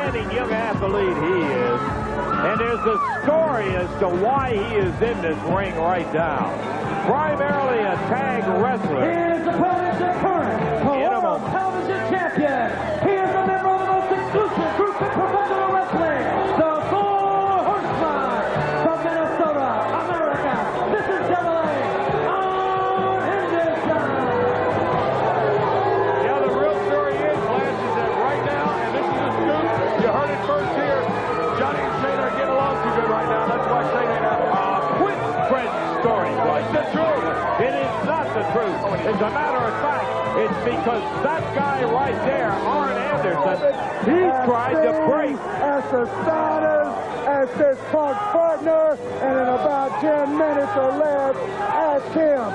outstanding young athlete he is. And there's a story as to why he is in this ring right now. Primarily a tag wrestler. He is the Television current World Television Champion. He is a member of the most exclusive group in professional wrestling, the Four Horsemen from Minnesota, America. This is Double A, Arn Anderson. Yeah, the real story is, Lance, is that right now, and this is a scoop, you heard it first here, Johnny and Shane are getting along too good right now. That's why Shane ain't out. Quit spreading stories like the truth. It is not the truth. As a matter of fact, it's because that guy right there, Arn Anderson, he tried to break. As the starters, as his partner, and in about 10 minutes or less, ask him.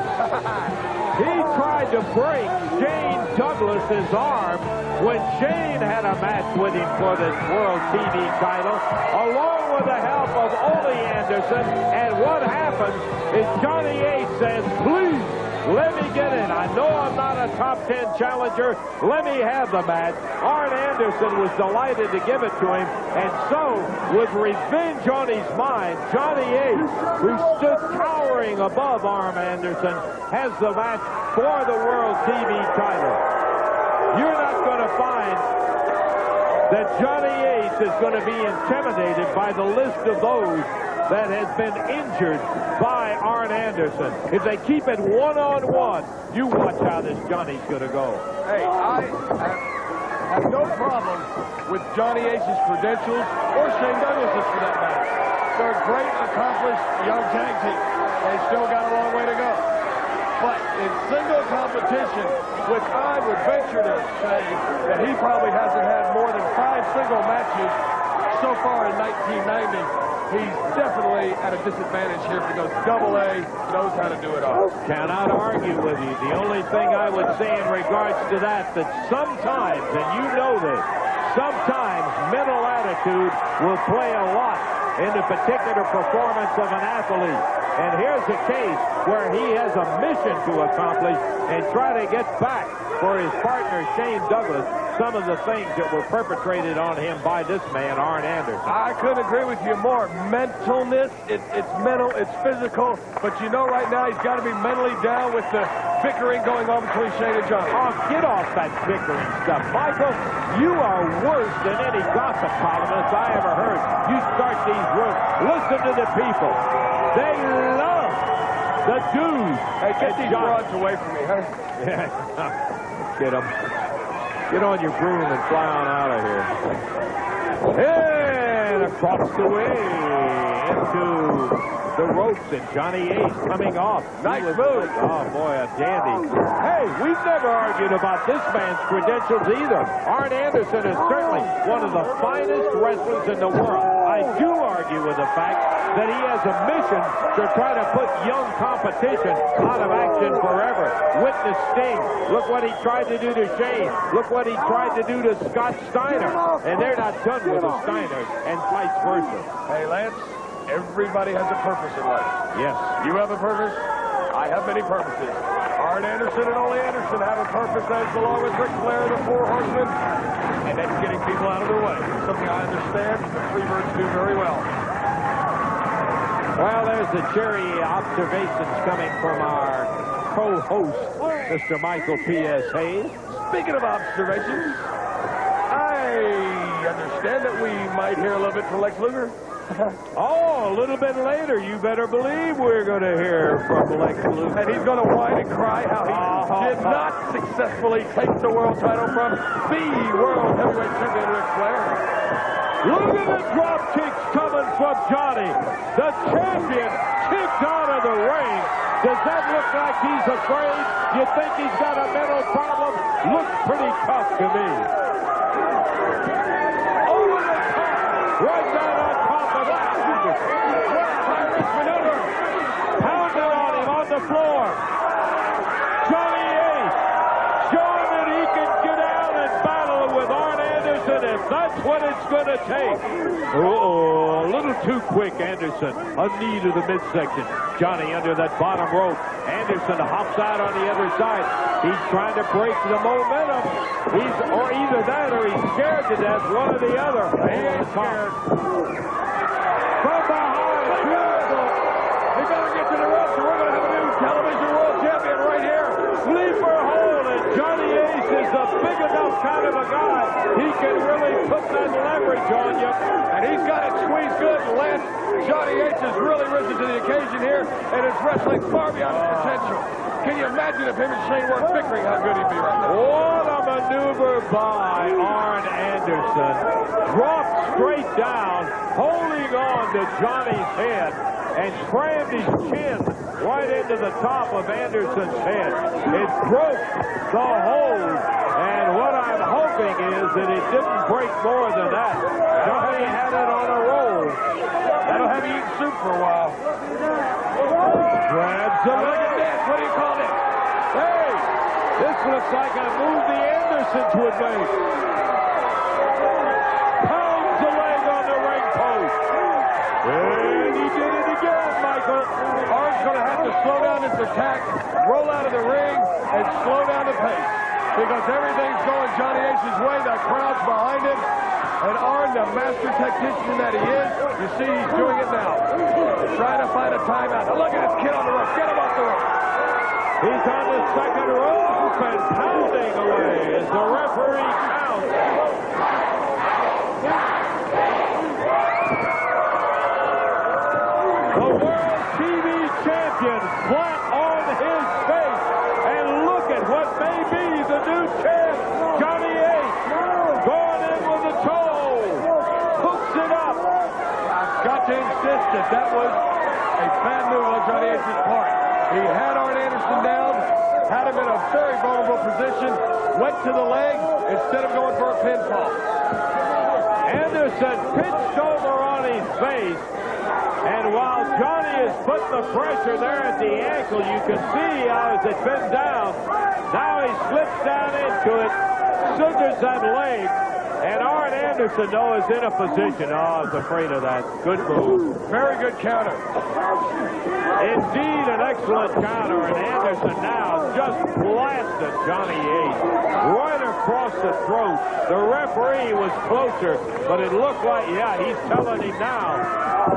He tried to break Shane Douglas's arm when Shane had a match with him for this World TV title, along with the help of Ole Anderson. And what happens is Johnny Ace says, please, let me get in. I know I'm not a top 10 challenger. Let me have the match. Arn Anderson was delighted to give it to him. And so, with revenge on his mind, Johnny Ace, who stood towering above Arn Anderson, has the match for the World TV title. You're not going to find that Johnny Ace is going to be intimidated by the list of those that has been injured by Arn Anderson. If they keep it one-on-one, you watch how this Johnny's going to go. Hey, I have no problem with Johnny Ace's credentials or Shane Douglas's for that matter. They're a great, accomplished young tag team. They still got a long way to go. But in single competition, which I would venture to say that he probably hasn't had more than 5 single matches so far in 1990, he's definitely at a disadvantage here because Double A knows how to do it all. Cannot argue with you. The only thing I would say in regards to that sometimes, and you know this, sometimes mental attitude will play a lot in the particular performance of an athlete. And here's a case where he has a mission to accomplish and try to get back for his partner Shane Douglas some of the things that were perpetrated on him by this man, Arn Anderson. I couldn't agree with you more. Mentalness, it's mental, it's physical, but you know right now he's got to be mentally down with the bickering going on between Shane and Johnny. Oh, get off that bickering stuff. Michael, you are worse than any gossip columnist I ever heard. You start these rooms. Listen to the people. They love the dude. Hey, get these rods away from me, huh? Get them. Get on your broom and fly on out of here. And across the way into the ropes, and Johnny Ace coming off. Nice move. Oh, boy, a dandy. Hey, we've never argued about this man's credentials either. Arn Anderson is certainly one of the finest wrestlers in the world. I do argue with the fact that he has a mission to try to put young competition out of action forever. Witness Sting. Look what he tried to do to Shane. Look what he tried to do to Scott Steiner. And they're not done with the Steiners, and vice versa. Hey, Lance, everybody has a purpose in life. Yes. You have a purpose. I have many purposes. Arn Anderson and Ole Anderson have a purpose as along with Ric Flair, the Four Horsemen, and that's getting people out of their way. Something I understand the Freebirds do very well. Well, there's the cheery observations coming from our co-host, Mr. Michael P.S. Hayes. Speaking of observations, I understand that we might hear a little bit from Lex Luger. Oh, a little bit later, you better believe we're going to hear from Lex Luger. And he's going to whine and cry how he did not successfully take the world title from the World Heavyweight Champion Ric Flair. Look at the drop kicks coming from Johnny. The champion kicked out of the ring. Does that look like he's afraid? You think he's got a mental problem? Looks pretty tough to me. Over the top. Right down on top of that. Irish maneuver. Pounded on him on the floor. Johnny Ace showing that he can get out and battle with Arn Anderson. Anderson if that's what it's going to take. Uh-oh, a little too quick, Anderson. A knee to the midsection. Johnny under that bottom rope. Anderson hops out on the other side. He's trying to break the momentum. Or either that or he's scared to death, one or the other. He ain't scared. From behind, beautiful. He better get to the ropes, or we're going to have a new television world champion right here. Sleeper hold, and Johnny Ace is a big enough kind of a guy. He can really put that leverage on you. And he's got it squeezed good. Lance, Johnny Ace has really risen to the occasion here, and is wrestling far beyond his potential. Can you imagine if him and Shane weren't bickering how good he'd be right now? What a maneuver by Arn Anderson. Dropped straight down, holding on to Johnny's head, and crammed his chin right into the top of Anderson's head. It broke the hold, and what I'm hoping is that it didn't break more than that. Johnny had it on a roll. That'll have you eating soup for a while. Grabs the Now look leg. at this. What do you call it? Hey, this looks like a move the Andersons would make. Pounds the leg on the ring post. And he did it again, Michael. Arn's going to have to slow down his attack, roll out of the ring, and slow down the pace. Because everything's going Johnny Ace's way. That crowd's behind him. And Arn, the master tactician that he is, you see he's doing it now. Trying to find a timeout. Now look at this kid on the rope. Get him off the rope. He's on the second rope and pounding away as the referee counts. The World TV Champion flat on his face. And look at what may be the new champ, Johnny Ace. Going in with the toe. Hooks it up. I've got to insist that that was a bad move on Johnny Ace's part. He had Arn Anderson down, had him in a very vulnerable position, went to the leg instead of going for a pinfall. Anderson pitched over on his face, and while Johnny is putting the pressure there at the ankle, you can see how as it bent down, now he slips down into it, scissors that leg, and Arn Anderson, though, is in a position. Oh, I was afraid of that. Good move. Very good counter. Indeed, an excellent counter, and Anderson now just blasted Johnny Ace right across the throat. The referee was closer, but it looked like, yeah, he's telling him now.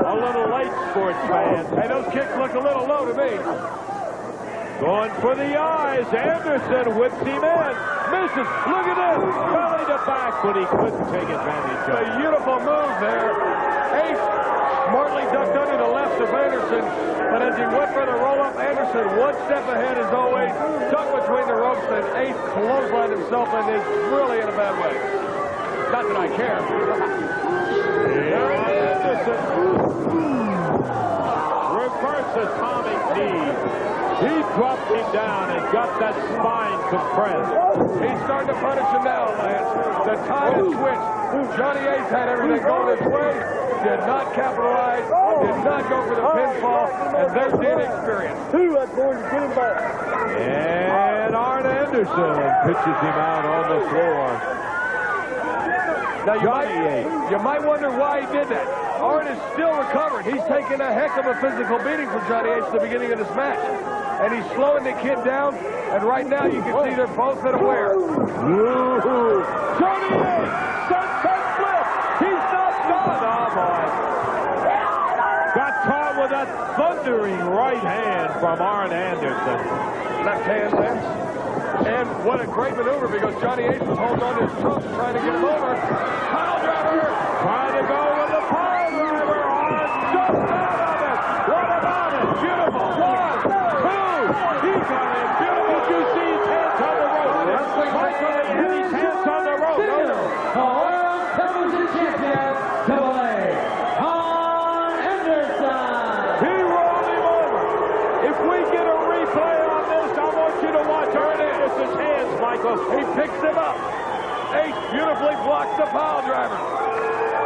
A little late, sports fans. Hey, those kicks look a little low to me. Going for the eyes. Anderson whips him in. Misses. Look at this. Belly to back, but he couldn't take advantage of A it. beautiful move there. Ace smartly ducked under the left of Anderson, but as he went for the roll-up, Anderson one step ahead as always, tucked between the ropes, and Ace clotheslined himself and is really in a bad way. Not that I care. Anderson reverse atomic knee. He dropped him down and got that spine compressed. He's starting to punish him now, Lance. The tide has switched. Johnny Ace had everything going his way, did not capitalize, did not go for the pinfall, and there's the inexperience. That's going to get him back. And Arn Anderson pitches him out on the floor. Now Johnny Ace. you might wonder why he did that. Arn is still recovering. He's taking a heck of a physical beating from Johnny Ace at the beginning of this match. And he's slowing the kid down, and right now you can see they're both unaware. Johnny Ace, sunset flip. He's not done. Oh, boy. Got caught with a thundering right hand from Arn Anderson. Left hand, Lance. And what a great maneuver, because Johnny Ace was holding on to his trunk trying to get him over. Pile driver! Trying to go with the pile driver. Arn jumped out of it. What about it? Beautiful. 1, 2. He got it. Beautiful. Did you see his hands on the rope? Michael had his hands on the rope. World Television Champion, Double A, Arn Anderson. He rolled him over. If we get a replay on this, I want you to watch Arn Anderson's hands, Michael. He picks him up. Ace beautifully blocks the pile driver.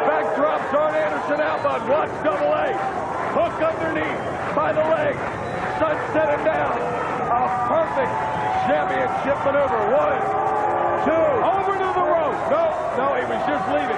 Back drops Arn Anderson outbound. Watch Double A. Hook underneath by the leg. Sunset him down. A perfect championship maneuver. 1, 2. Over to the rope. No, he was just is leaving.